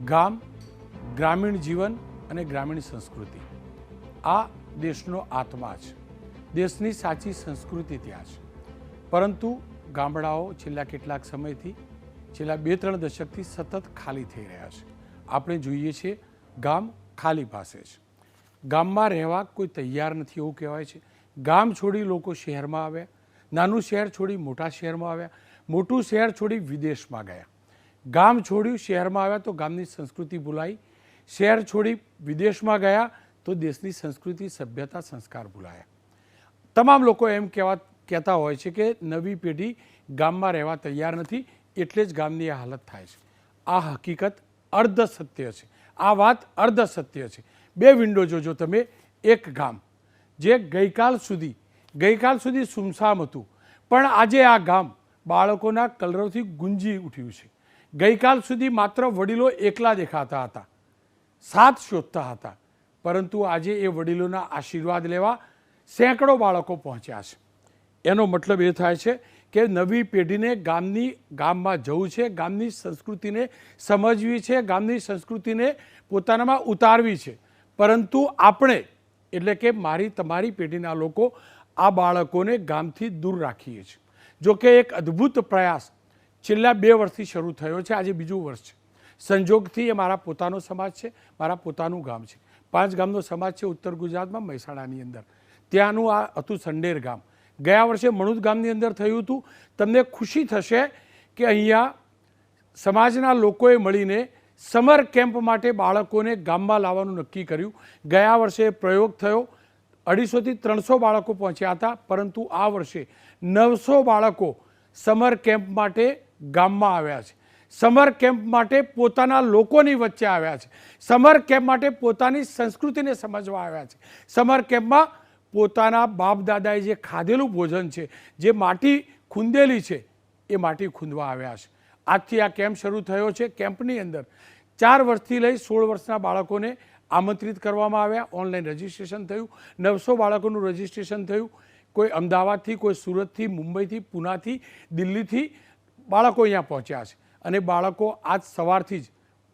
ગામ, ગ્રામીણ જીવન અને ગ્રામીણ સંસ્કૃતિ આ દેશનો આત્મા છે. દેશની સાચી સંસ્કૃતિ ત્યાં છે. પરંતુ ગામડાઓ છેલ્લા કેટલાક સમયથી, છેલ્લા 2-3 દશકથી સતત ખાલી થઈ રહ્યા છે. આપણે જોઈએ છીએ ગામ ખાલી પાસે છે. ગામમાં રહેવા કોઈ તૈયાર નથી એવું કહેવાય છે. ગામ છોડી લોકો શહેરમાં આવ્યા, નાનું શહેર છોડી મોટા શહેરમાં આવ્યા, મોટું શહેર છોડી વિદેશમાં ગયા. ગામ છોડ્યું શહેરમાં આવ્યા તો ગામની સંસ્કૃતિ ભૂલાઈ, શહેર છોડી વિદેશમાં ગયા તો દેશની સંસ્કૃતિ, સભ્યતા, સંસ્કાર ભૂલાયા. તમામ લોકો એમ કહેતા હોય છે કે નવી પેઢી ગામમાં રહેવા તૈયાર નથી, એટલે જ ગામની આ હાલત થાય છે. આ હકીકત અર્ધ સત્ય છે. આ વાત અર્ધ સત્ય છે. 2 વિન્ડો જોજો તમે. એક ગામ જે ગઈકાલ સુધી સુમસામ હતું, પણ આજે આ ગામ બાળકોના કલરવથી ગુંજી ઉઠ્યું છે. ગઈકાલ સુધી માત્ર વડીલો એકલા દેખાતા હતા, સાથ શોધતા હતા, પરંતુ આજે એ વડીલોના આશીર્વાદ લેવા સેંકડો બાળકો પહોંચ્યા છે. એનો મતલબ એ થાય છે કે નવી પેઢીને ગામમાં જવું છે, ગામની સંસ્કૃતિને સમજવી છે, ગામની સંસ્કૃતિને પોતાનામાં ઉતારવી છે. પરંતુ આપણે એટલે કે મારી તમારી પેઢીના લોકો આ બાળકોને ગામથી દૂર રાખીએ છીએ. જો કે એક અદ્ભુત પ્રયાસ છેલ્લા 2 વર્ષથી શરૂ થયો છે. આજે બીજું વર્ષ છે. સંજોગથી એ મારા પોતાનો સમાજ છે, મારા પોતાનું ગામ છે. 5 ગામનો સમાજ છે ઉત્તર ગુજરાતમાં, મહેસાણાની અંદર. ત્યાંનું આ હતું સંડેર ગામ. ગયા વર્ષે મણુદ ગામની અંદર થયું હતું. તમને ખુશી થશે કે અહીંયા સમાજના લોકોએ મળીને સમર કેમ્પ માટે બાળકોને ગામમાં લાવવાનું નક્કી કર્યું. ગયા વર્ષે પ્રયોગ થયો, 250થી 300 બાળકો પહોંચ્યા હતા, પરંતુ આ વર્ષે 900 બાળકો સમર કેમ્પ માટે ગામમાં આવ્યા છે. સમર કેમ્પ માટે પોતાના લોકોની વચ્ચે આવ્યા છે. સમર કેમ્પ માટે પોતાની સંસ્કૃતિને સમજવા આવ્યા છે. સમર કેમ્પમાં પોતાના બાપ દાદાએ જે ખાધેલું ભોજન છે, જે માટી ખૂંદેલી છે, એ માટી ખૂંદવા આવ્યા છે. આજથી આ કેમ્પ શરૂ થયો છે. કેમ્પની અંદર 4 વર્ષથી લઈ 16 વર્ષના બાળકોને આમંત્રિત કરવામાં આવ્યા. ઓનલાઈન રજિસ્ટ્રેશન થયું. 900 બાળકોનું રજિસ્ટ્રેશન થયું. કોઈ અમદાવાદથી, કોઈ સુરતથી, મુંબઈથી, પુનાથી, દિલ્હીથી બાળકો અહીંયા પહોંચ્યા છે. અને બાળકો આજ સવારથી જ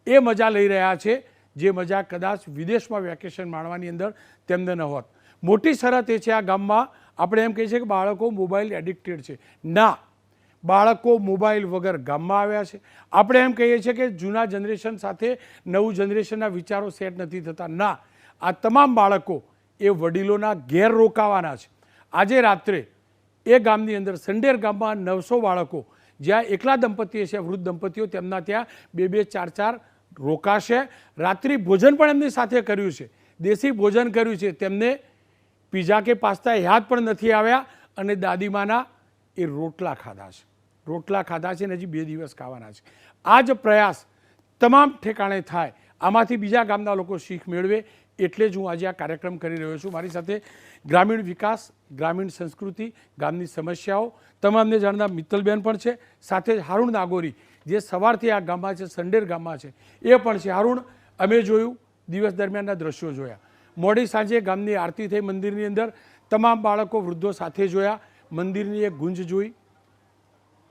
એ મજા લઈ રહ્યા છે જે મજા કદાચ વિદેશમાં વેકેશન માણવાની અંદર તેમને ન હોત. મોટી શરત એ છે આ ગામમાં, આપણે એમ કહીએ છીએ કે બાળકો મોબાઈલ એડિક્ટેડ છે. ના, બાળકો મોબાઈલ વગર ગામમાં આવ્યા છે. આપણે એમ કહીએ છીએ કે જૂના જનરેશન સાથે નવું જનરેશનના વિચારો સેટ નથી થતા. ના, આ તમામ બાળકો એ વડીલોના ઘેર રોકાવાના છે. આજે રાત્રે એ ગામની અંદર સંડેર ગામમાં 900 બાળકો, જ્યાં એકલા દંપતીઓ છે, વૃદ્ધ દંપતીઓ, તેમના ત્યાં 2-2, 4-4 રોકાશે. રાત્રિ ભોજન પણ એમની સાથે કર્યું છે. દેશી ભોજન કર્યું છે. તેમને પીઝા કે પાસ્તા યાદ પણ નથી આવ્યા. અને દાદીમાના એ રોટલા ખાધા છે અને હજી 2 દિવસ ખાવાના છે. આ જ પ્રયાસ તમામ ઠેકાણે થાય, આમાંથી બીજા ગામના લોકો શીખ મેળવે, એટલે જ હું આજે આ કાર્યક્રમ કરી રહ્યો છું. મારી સાથે ગ્રામીણ વિકાસ, ગ્રામીણ સંસ્કૃતિ, ગામની સમસ્યાઓ તમામને જાણતા મિત્તલબેન પણ છે. સાથે જ હારૂણ નાગોરી, જે સવારથી આ ગામમાં છે, સંડેર ગામમાં છે, એ પણ છે. હારૂણ, અમે જોયું, દિવસ દરમિયાનના દ્રશ્યો જોયા. મોડી સાંજે ગામની આરતી થઈ મંદિરની અંદર, તમામ બાળકો, વૃદ્ધો સાથે જોયા. મંદિરની એક ગુંજ જોઈ,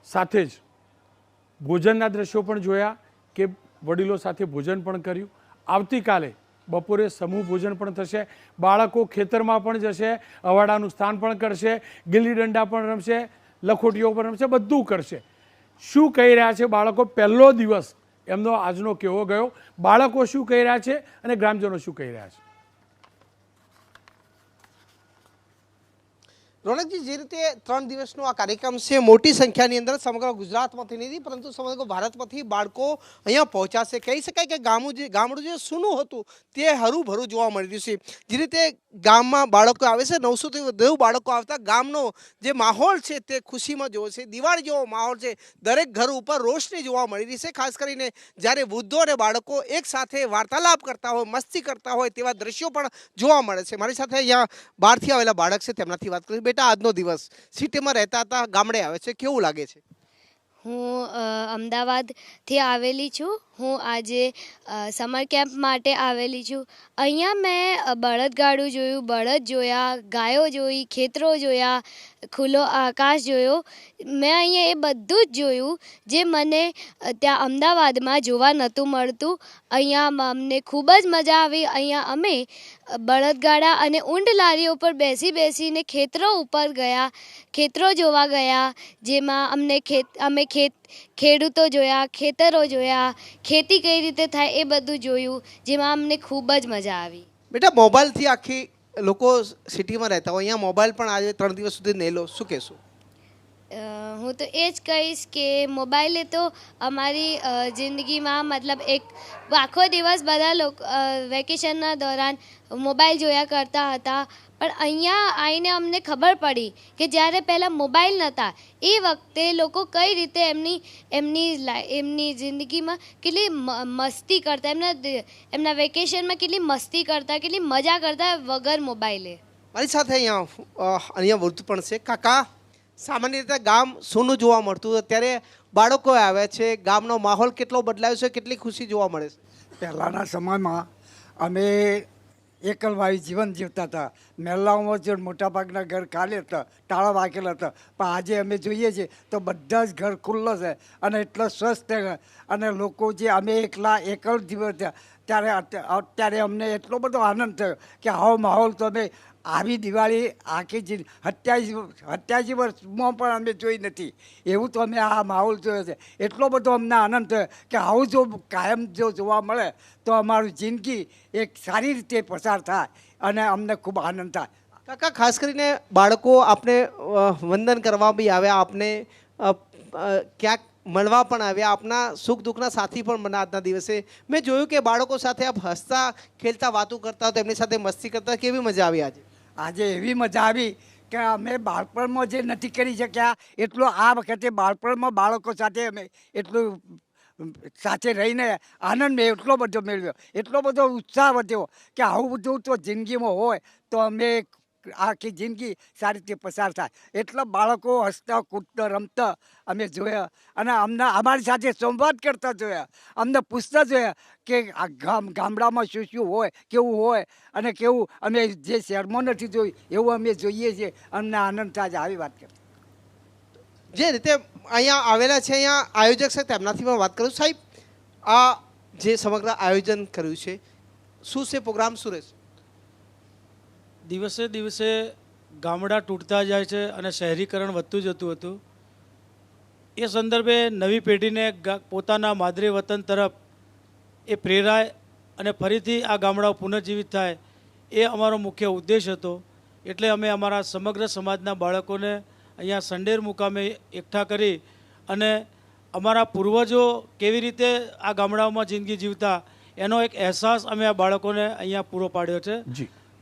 સાથે જ ભોજનના દ્રશ્યો પણ જોયા કે વડીલો સાથે ભોજન પણ કર્યું. આવતીકાલે બપોરે સમૂહ ભોજન પણ થશે. બાળકો ખેતરમાં પણ જશે, અવાડાનું સ્થાન પણ કરશે, ગિલ્લી દંડા પણ રમશે, લખોટીઓ પણ રમશે, બધું કરશે. શું કહી રહ્યા છે બાળકો? પહેલો દિવસ એમનો આજનો કેવો ગયો? બાળકો શું કહી રહ્યા છે અને ગ્રામજનો શું કહી રહ્યા છે? રોનકજી, જે રીતે 3 દિવસનો આ કાર્યક્રમ છે, મોટી સંખ્યાની અંદર સમગ્ર ગુજરાતમાંથી નહીં પરંતુ સમગ્ર ભારતમાંથી બાળકો અહીંયા પહોંચ્યા છે. કહી શકાય કે ગામડું જે સૂનું હતું તે હરુભરું જોવા મળી રહ્યું છે. જે રીતે ગામમાં બાળકો આવે છે, 900થી વધુ બાળકો આવતા ગામનો જે માહોલ છે તે ખુશીમાં જોવો છે. દિવાળી જેવો માહોલ છે. દરેક ઘર ઉપર રોશની જોવા મળી રહી છે. ખાસ કરીને જ્યારે વૃદ્ધો અને બાળકો એક સાથે વાર્તાલાપ કરતા હોય, મસ્તી કરતા હોય તેવા દ્રશ્યો પણ જોવા મળે છે. મારી સાથે અહીંયા બહારથી આવેલા બાળક છે, તેમનાથી વાત કરીશ. બેટા, આજનો દિવસ સિટીમાં રહેતા હતા, ગામડે આવે છે, કેવું લાગે છે? હું અમદાવાદથી આવેલી છું. હું આજે સમર કેમ્પ માટે આવેલી છું. અહીંયા મેં બળદગાડું જોયું, બળદ જોયા, ગાયો જોઈ, ખેતરો જોયા, ખુલ્લો આકાશ જોયો. મેં અહીંયા એ બધું જ જોયું જે મને ત્યાં અમદાવાદમાં જોવા નહોતું મળતું. અહીંયા અમને ખૂબ જ મજા આવી. અહીંયા અમે બળદગાડા અને ઊંટ લારીઓ પર બેસીને ખેતરો ઉપર ગયા, ખેતરો જોવા ગયા, જેમાં અમે ખેડૂતો જોયા, ખેતરો જોયા, ખેતી કઈ રીતે થાય એ બધું જોયું, જેમાં અમને ખૂબ જ મજા આવી. બેટા, મોબાઈલથી આખી લોકો સિટીમાં રહેતા હોય, અહીંયા મોબાઈલ પણ આજે 3 દિવસ સુધી નહીં લો, શું કહેશું? હું તો એ જ કહીશ કે મોબાઈલે તો અમારી જિંદગીમાં મતલબ એક આખો દિવસ બધા લોકો વેકેશનના દોરાન મોબાઈલ જોયા કરતા હતા, પણ અહીંયા આવીને અમને ખબર પડી કે જ્યારે પહેલાં મોબાઈલ નહોતા એ વખતે લોકો કઈ રીતે એમની જિંદગીમાં કેટલી મસ્તી કરતા, એમના વેકેશનમાં કેટલી મસ્તી કરતા, કેટલી મજા કરતા વગર મોબાઈલે. મારી સાથે અહીંયા વૃદ્ધ પણ છે. કાકા, સામાન્ય રીતે ગામ સૂનું જોવા મળતું, અત્યારે બાળકો આવ્યા છે, ગામનો માહોલ કેટલો બદલાયો છે, કેટલી ખુશી જોવા મળે છે? પહેલાંના સમયમાં અમે એકલવાયુ જીવન જીવતા હતા. મહેલાઓમાં જો મોટાભાગના ઘર ખાલી હતા, તાળા વાગેલા હતા, પણ આજે અમે જોઈએ છીએ તો બધા જ ઘર ખુલ્લો છે અને એટલો સ્વસ્થ, અને લોકો જે અમે એકલ જીવન થયા ત્યારે અમને એટલો બધો આનંદ થયો કે આવો માહોલ તો અમે આવી દિવાળી આખી 87 વર્ષમાં પણ અમે જોઈ નથી. એવું તો અમે આ માહોલ જોયો છે. એટલો બધો અમને આનંદ થયો કે આવું જો કાયમ જો જોવા મળે તો અમારું જિંદગી એક સારી રીતે પસાર થાય અને અમને ખૂબ આનંદ થાય. કાકા, ખાસ કરીને બાળકો આપણે વંદન કરવા બી આવ્યા, આપને ક્યાંક મળવા પણ આવ્યા, આપના સુખ દુઃખના સાથી પણ બન્યા આજના દિવસે. મેં જોયું કે બાળકો સાથે આપ હસતા ખેલતા વાતો કરતા, તેમની સાથે મસ્તી કરતા, કેવી મજા આવી આજે? આજે એવી મજા આવી કે અમે બાળપણમાં જે નથી કરી શક્યા એટલો આ વખતે બાળપણમાં બાળકો સાથે અમે એટલું સાથે રહીને આનંદ મેં એટલો બધો મેળવ્યો, એટલો બધો ઉત્સાહ વધ્યો કે આવું બધું તો જિંદગીમાં હોય તો અમે આખી જિંદગી સારી રીતે પસાર થાય. એટલા બાળકો હસતા કૂદતા રમતા અમે જોયા અને અમારી સાથે સંવાદ કરતા જોયા, અમને પૂછતા જોયા કે આ ગામડામાં શું શું હોય, કેવું હોય અને કેવું અમે જે શહેરમાં નથી જોયું એવું અમે જોઈએ છીએ. અમને આનંદ થાય છે આવી વાત કરતા. જે રીતે અહીંયા આવેલા છે, અહીંયા આયોજક છે તેમનાથી પણ વાત કરું. સાહેબ, આ જે સમગ્ર આયોજન કર્યું છે, શું છે પ્રોગ્રામ, શું રહેશે? દિવસે દિવસે ગામડા તૂટતા જાય છે અને શહેરીકરણ વધતું જતું હતું. એ સંદર્ભે નવી પેઢીને પોતાના માદરે વતન તરફ એ પ્રેરાય અને ફરીથી આ ગામડાઓ પુનર્જીવિત થાય એ અમારો મુખ્ય ઉદ્દેશ હતો. એટલે અમે અમારા સમગ્ર સમાજના બાળકોને અહીંયા સંડેર મુકામે એકઠા કરી અને અમારા પૂર્વજો કેવી રીતે આ ગામડાઓમાં જિંદગી જીવતા એનો એક અહેસાસ અમે આ બાળકોને અહીંયા પૂરો પાડ્યો છે.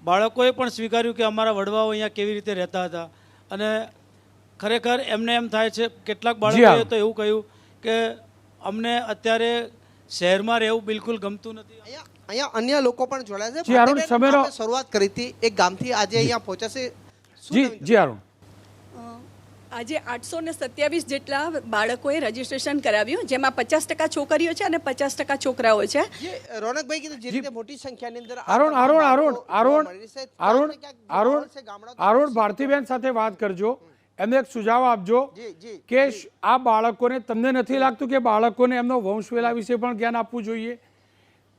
બાળકોએ પણ સ્વીકાર્યું કે અમારા વડવાઓ અહીંયા કેવી રીતે રહેતા હતા અને ખરેખર એમને એમ થાય છે, કેટલાક બાળકોએ તો એવું કહ્યું કે અમને અત્યારે શહેરમાં રહેવું બિલકુલ ગમતું નથી. અહીંયા અન્ય લોકો પણ જોડાયા છે. આપણે શરૂઆત કરી હતી એક ગામથી, આજે અહીંયા પહોંચ્યા છે. જી અરુણ, આજે 827 જેટલા બાળકોએ રજીસ્ટ્રેશન કરાવ્યું, જેમાં 50% છોકરીઓ છે અને 50% છોકરાઓ છે. રોનકભાઈ કીધું જે રીતે મોટી સંખ્યાની અંદર અરુણ ભારતીબેન સાથે વાત કરજો, એમને એક સુઝાવ આપજો કે આ બાળકોને, તમને નથી લાગતું કે બાળકોને એમનો વંશવેલા વિશે પણ જ્ઞાન આપવું જોઈએ?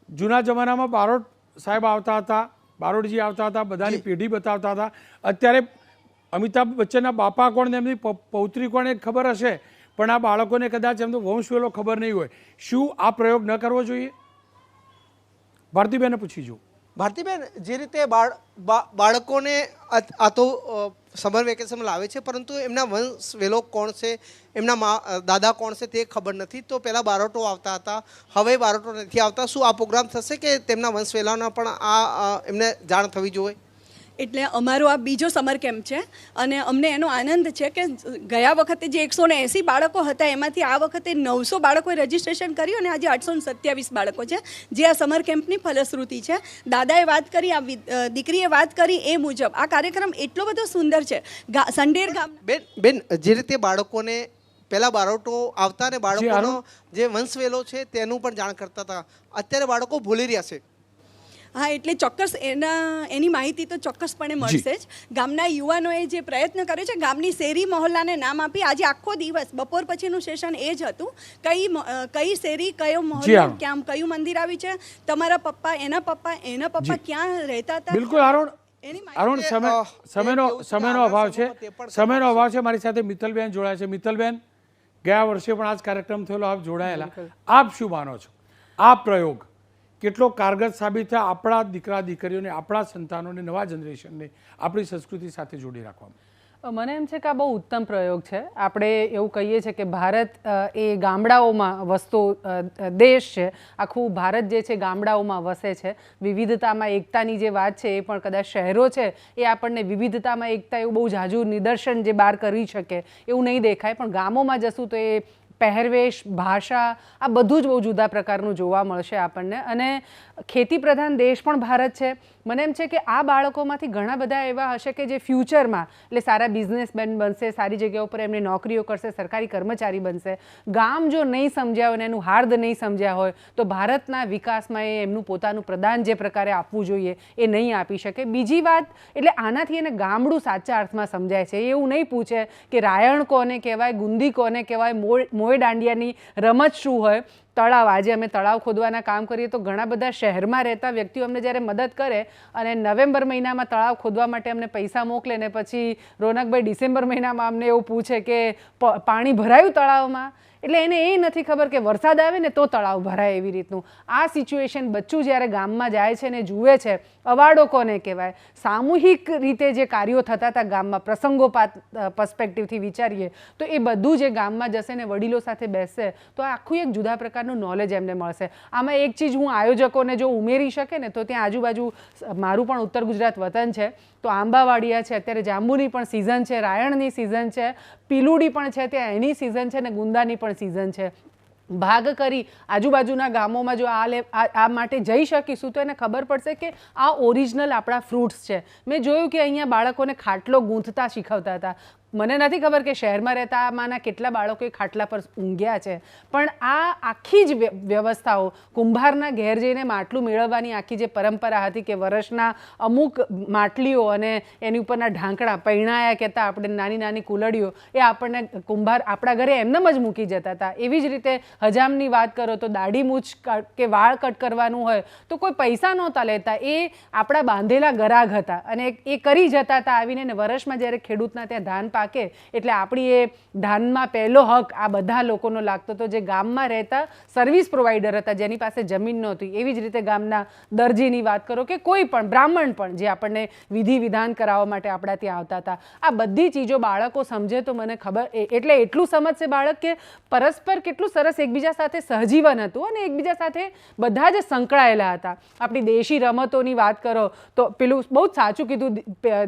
જૂના જમાનામાં બારોટ સાહેબ આવતા હતા, બારોટજી આવતા હતા, બધાની પેઢી બતાવતા હતા. અત્યારે અમિતાભ બચ્ચનના બાપા કોણ ને એમની પૌત્રી કોણ એ ખબર હશે, પણ આ બાળકોને કદાચ એમનો વંશવેલો ખબર નહીં હોય. શું આ પ્રયોગ ન કરવો જોઈએ? ભારતીબેને પૂછી જો. ભારતીબેન, જે રીતે બાળકોને આ તો સમર વેકેશન લાવે છે, પરંતુ એમના વંશવેલો કોણ છે, એમના દાદા કોણ છે તે ખબર નથી. તો પહેલાં બારોટો આવતા હતા, હવે બારોટો નથી આવતા. શું આ પ્રોગ્રામ થશે કે તેમના વંશવેલાના પણ આ એમને જાણ થવી જોઈએ? એટલે અમારો આ બીજો સમર કેમ્પ છે અને અમને એનો આનંદ છે કે ગયા વખતે જે 180 બાળકો હતા એમાંથી આ વખતે 900 બાળકોએ રજીસ્ટ્રેશન કર્યું અને આજે 827 બાળકો છે, જે આ સમર કેમ્પની ફલશ્રુતિ છે. દાદાએ વાત કરી, આ દીકરીએ વાત કરી એ મુજબ આ કાર્યક્રમ એટલો બધો સુંદર છે. સંડેર ગામ બેન, જે રીતે બાળકોને પહેલા બાળકો આવતા અને બાળકોનો અરુણ. જે વંશવેલો છે તેનું પણ જાણ કરતા હતા. અત્યારે બાળકો ભૂલી રહ્યા છે. હા, એટલે ચોક્કસ એની માહિતી તો ચોક્કસપણે મળશે જ. ગામના યુવાનોએ જે પ્રયત્ન કર્યો છે, ગામની શેરી મહોલ્લાને નામ આપી આજે આખો દિવસ બપોર પછીનું સેશન એ જ હતું. કઈ શેરી, કયો મહોલ્લો, આરુણ. ક્યાં કયું મંદિર આવ્યું છે, તમારા પપ્પા, એના પપ્પા ક્યાં રહેતા હતા. બિલકુલ અરુણ. એની માહિતી અરુણ, સમયનો અભાવ છે. સમયનો અભાવ છે. મારી સાથે મિત્તલબેન જોડાયા છે. મિત્તલબેન, ગયા વર્ષે પણ આ જ કાર્યક્રમ થયેલો, આપ જોડાયેલા. આપ શું માનો છો? આ પ્રયોગ કેટલો કારગર સાબિત થાય આપણા દીકરા દીકરીઓને, આપણા સંતાનોને, નવા જનરેશનને આપણી સંસ્કૃતિ સાથે જોડી રાખવામાં? મને એમ છે કે આ બહુ ઉત્તમ પ્રયોગ છે. આપણે એવું કહીએ છીએ કે ભારત એ ગામડાઓમાં વસતો દેશ છે. આખું ભારત જે છે ગામડાઓમાં વસે છે. વિવિધતામાં એકતાની જે વાત છે એ પણ કદાચ શહેરો છે એ આપણને વિવિધતામાં એકતા એવું બહુ ઝાઝું નિદર્શન જે બહાર કરી શકે એવું નહીં દેખાય, પણ ગામોમાં જશું તો એ પહેરવેશ, ભાષા, આ બધું જ બહુ જુદા પ્રકારનું જોવા મળશે આપણને. અને ખેતી પ્રધાન દેશ પણ ભારત છે. મને એમ છે કે આ બાળકોમાંથી ઘણા બધા એવા હશે કે જે ફ્યુચરમાં એટલે સારા બિઝનેસમેન બનશે, સારી જગ્યાઓ પર એમની નોકરીઓ કરશે, સરકારી કર્મચારી બનશે. ગામ જો નહીં સમજ્યા હોય અને એનું હાર્દ નહીં સમજ્યા હોય તો ભારતના વિકાસમાં એ એમનું પોતાનું પ્રદાન જે પ્રકારે આપવું જોઈએ એ નહીં આપી શકે. બીજી વાત, એટલે આનાથી એને ગામડું સાચા અર્થમાં સમજાય છે. એવું નહીં પૂછે કે રાયણ કોને કહેવાય, ગુંદી કોને કહેવાય, મોય દાંડિયાની રમત શું હોય. તળાવ, આજે અમે તળાવ ખોદવાના કામ કરીએ તો ઘણા બધા શહેરમાં રહેતા વ્યક્તિઓ અમને જ્યારે મદદ કરે અને નવેમ્બર મહિનામાં તળાવ ખોદવા માટે અમને પૈસા મોકલે ને પછી રોનકભાઈ ડિસેમ્બર મહિનામાં અમને એવું પૂછે કે પાણી ભરાયું તળાવમાં, એટલે એને એ નથી ખબર કે વરસાદ આવે ને તો તળાવ ભરાય એવી રીતનું. આ સિચ્યુએશન બચ્ચું જ્યારે ગામમાં જાય છે ને જુએ છે, અવાડો કોને કહેવાય, સામૂહિક રીતે જે કાર્યો થતા હતા ગામમાં, પ્રસંગોપાત પર્સ્પેક્ટિવથી વિચારીએ તો એ બધું જે ગામમાં જશે ને વડીલો સાથે બેસશે તો આખું એક જુદા પ્રકારનું નોલેજ એમને મળશે. આમાં એક ચીજ હું આયોજકોને જો ઉમેરી શકે ને તો ત્યાં આજુબાજુ મારું પણ ઉત્તર ગુજરાત વતન છે તો આંબાવાડિયા છે, અત્યારે જાંબુની પણ સિઝન છે, રાયણની સિઝન છે, પીલુડી પણ છે, ત્યાં એની સિઝન છે ને ગુંદાની પણ સિઝન છે. ભાગ કરી આજુબાજુના ગામોમાં જો આ માટે જઈ શકીશું તો એને ખબર પડશે કે આ ઓરિજિનલ આપણા ફ્રૂટ્સ છે. મેં જોયું કે અહીંયા બાળકોને ખાટલો ગૂંથતા શીખવતા હતા. મને નથી ખબર કે શહેરમાં રહેતા આમાંના કેટલા બાળકોએ ખાટલા પર ઊંઘ્યા છે, પણ આ આખી જ વ્યવસ્થાઓ, કુંભારના ઘેર જઈને માટલું મેળવવાની આખી જે પરંપરા હતી કે વર્ષના અમુક માટલીઓ અને એની ઉપરના ઢાંકણા, પૈણાયા કહેતા આપણે, નાની નાની કુલડીઓ, એ આપણને કુંભાર આપણા ઘરે એમનેમ જ મૂકી જતા હતા. એવી જ રીતે હજામની વાત કરો તો દાઢી મૂછ કે વાળ કટ કરવાનું હોય તો કોઈ પૈસા નહોતા લેતા, એ આપણા બાંધેલા ગરાગ હતા અને એ કરી જતા હતા આવીને. ને વર્ષમાં જ્યારે ખેડૂતના ત્યાં ધાન પાકે એટલે આપણી એ ધાનમાં પહેલો હક આ બધા લોકોનો લાગતો હતો જે ગામમાં રહેતા સર્વિસ પ્રોવાઈડર હતા, જેની પાસે જમીન નહોતી. એવી જ રીતે ગામના દરજીની વાત કરો કે કોઈ પણ બ્રાહ્મણ પણ જે આપણને વિધિ વિધાન કરાવવા માટે આપણા ત્યાં આવતા હતા. આ બધી ચીજો બાળકો સમજે તો મને ખબર, એટલે એટલું સમજશે બાળક કે પરસ્પર કેટલું સરસ એકબીજા સાથે સહજીવન હતું અને એકબીજા સાથે બધા જ સંકળાયેલા હતા. આપણી દેશી રમતોની વાત કરો તો પેલું બહુ જ સાચું કીધું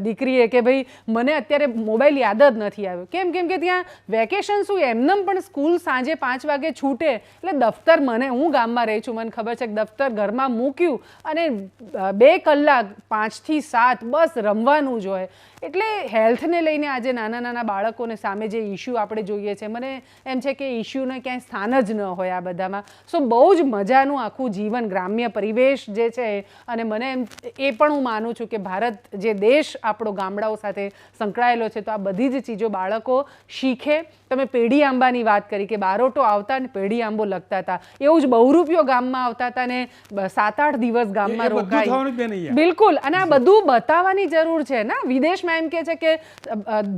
દીકરીએ કે ભાઈ મને અત્યારે મોબાઈલ યાદ જ નથી આવ્યો. કેમ કે ત્યાં વેકેશન શું, એમનેમ પણ સ્કૂલ સાંજે 5 વાગે છૂટે એટલે દફતર, હું ગામમાં રહી છું, મને ખબર છે કે દફતર ઘરમાં મૂક્યું અને 2 કલાક 5 થી 7 બસ રમવાનું જ હોય. એટલે હેલ્થને લઈને આજે નાના નાના બાળકોને સામે જે ઇશ્યુ આપણે જોઈએ છે, મને એમ છે કે ઇશ્યુને ક્યાંય સ્થાન જ ન હોય આ બધામાં. સો બહુ જ મજાનું આખું જીવન, ગ્રામ્ય પરિવેશ જે છે. અને મને એમ એ પણ હું માનું છું કે ભારત જે દેશ આપણો ગામડાઓ સાથે સંકળાયેલો છે તો આ બધી જ ચીજો બાળકો શીખે. તમે પેઢી આંબાની વાત કરી કે બારોટો આવતા ને પેઢી આંબો લખતા હતા, એવું જ બહુરૂપિયો ગામમાં આવતા હતા ને 7-8 દિવસ ગામમાં રોકાય. બિલકુલ. અને આ બધું બતાવવાની જરૂર છે ને. વિદેશમાં એમ કહે છે કે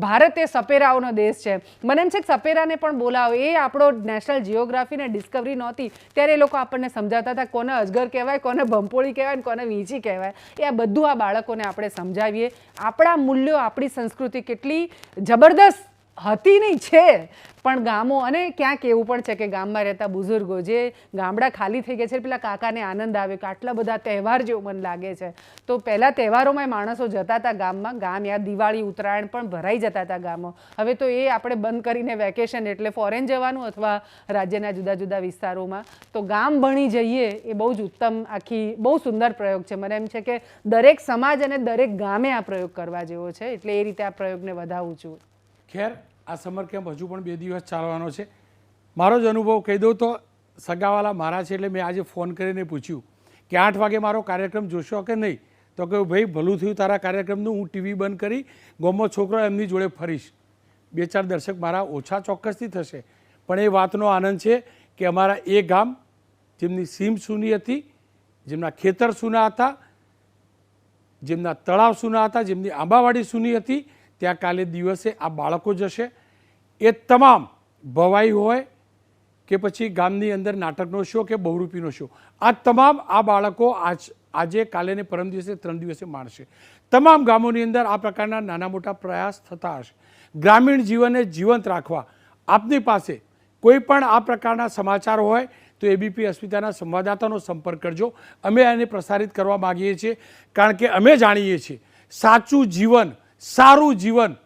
ભારત એ સપેરાઓનો દેશ છે. મને એમ છે કે સપેરાને પણ બોલાવો. એ આપણો નેશનલ જિયોગ્રાફી ને ડિસ્કવરી નહોતી ત્યારે એ લોકો આપણને સમજાવતા હતા કોને અજગર કહેવાય, કોને ભંપોળી કહેવાય, કોને વીંછી કહેવાય. એ આ બધું આ બાળકોને આપણે સમજાવીએ. આપણા મૂલ્યો, આપણી સંસ્કૃતિ કેટલી જબરદસ્ત હતી નહીં છે, પણ ગામો અને ક્યાંક એવું પણ છે કે ગામમાં રહેતા બુઝુર્ગો જે ગામડા ખાલી થઈ ગયા છે, પેલા કાકાને આનંદ આવે કે આટલા બધા તહેવાર જેવું મને લાગે છે. તો પહેલાં તહેવારોમાં માણસો જતા હતા ગામમાં, ગામ યાદ દિવાળી, ઉત્તરાયણ પણ ભરાઈ જતા હતા ગામો. હવે તો એ આપણે બંધ કરીને વેકેશન એટલે ફોરેન જવાનું અથવા રાજ્યના જુદા જુદા વિસ્તારોમાં. તો ગામ ભણી જઈએ એ બહુ જ ઉત્તમ, આખી બહુ સુંદર પ્રયોગ છે. મને એમ છે કે દરેક સમાજ અને દરેક ગામે આ પ્રયોગ કરવા જેવો છે, એટલે એ રીતે આ પ્રયોગને વધાવું છું. ખેર, આ સમર કેમ્પ હજુ પણ 2 દિવસ ચાલવાનો છે. મારો જ અનુભવ કહી દઉં તો સગાવાલા મારા છે એટલે મેં આજે ફોન કરીને પૂછ્યું કે 8 વાગે મારો કાર્યક્રમ જોશો કે નહીં? તો કહ્યું ભાઈ ભલું થયું તારા કાર્યક્રમનું, હું ટીવી બંધ કરી ગામમાં છોકરો એમની જોડે ફરીશ. 2-4 દર્શક મારા ઓછા ચોક્કસથી થશે, પણ એ વાતનો આનંદ છે કે અમારા એ ગામ જેમની સીમ સૂની હતી, જેમના ખેતર સૂના હતા, જેમના તળાવ સૂના હતા, જેમની આંબાવાડી સૂની હતી, ત્યાં કાલે દિવસે આ બાળકો જશે. એ તમામ ભવાઈ હોય કે પછી ગામની અંદર નાટકનો શો કે બહુરૂપીનો શો, આ તમામ આ બાળકો આજે કાલે ને પરમ દિવસે 3 દિવસે માણશે. તમામ ગામોની અંદર આ પ્રકારના નાના મોટા પ્રયાસ થતા હશે. ગ્રામીણ જીવનને જીવંત રાખવા આપની પાસે કોઈ પણ આ પ્રકારના સમાચાર હોય તો એબીપી અસ્મિતાના સંવાદદાતાનો સંપર્ક કરજો. અમે એને પ્રસારિત કરવા માગીએ છીએ, કારણ કે અમે જાણીએ છીએ સાચું જીવન, સારું જીવન,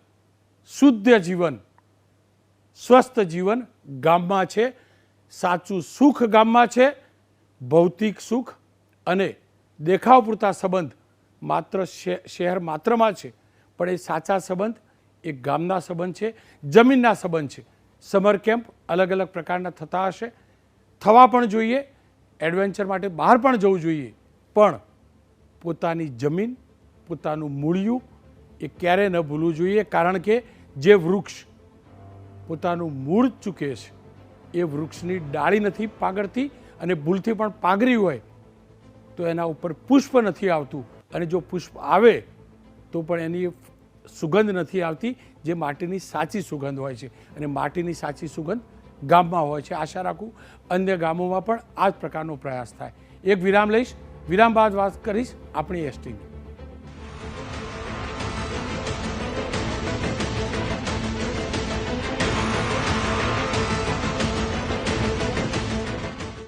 શુદ્ધ જીવન, સ્વસ્થ જીવન ગામમાં છે. સાચું સુખ ગામમાં છે. ભૌતિક સુખ અને દેખાવ પૂરતા સંબંધ માત્ર શહેર માત્રમાં છે, પણ એ સાચા સંબંધ એ ગામના સંબંધ છે, જમીનના સંબંધ છે. સમર કેમ્પ અલગ અલગ પ્રકારના થતા હશે, થવા પણ જોઈએ. એડવેન્ચર માટે બહાર પણ જવું જોઈએ, પણ પોતાની જમીન, પોતાનું મૂળિયું એ ક્યારેય ન ભૂલવું જોઈએ. કારણ કે જે વૃક્ષ પોતાનું મૂળ ચૂકે છે એ વૃક્ષની ડાળી નથી પાગળતી, અને ભૂલથી પણ પાગરી હોય તો એના ઉપર પુષ્પ નથી આવતું, અને જો પુષ્પ આવે તો પણ એની સુગંધ નથી આવતી, જે માટીની સાચી સુગંધ હોય છે. અને માટીની સાચી સુગંધ ગામમાં હોય છે. આશા રાખું અન્ય ગામોમાં પણ આ જ પ્રકારનો પ્રયાસ થાય. એક વિરામ લઈશ, વિરામ બાદ વાત કરીશ આપણી એસટીની.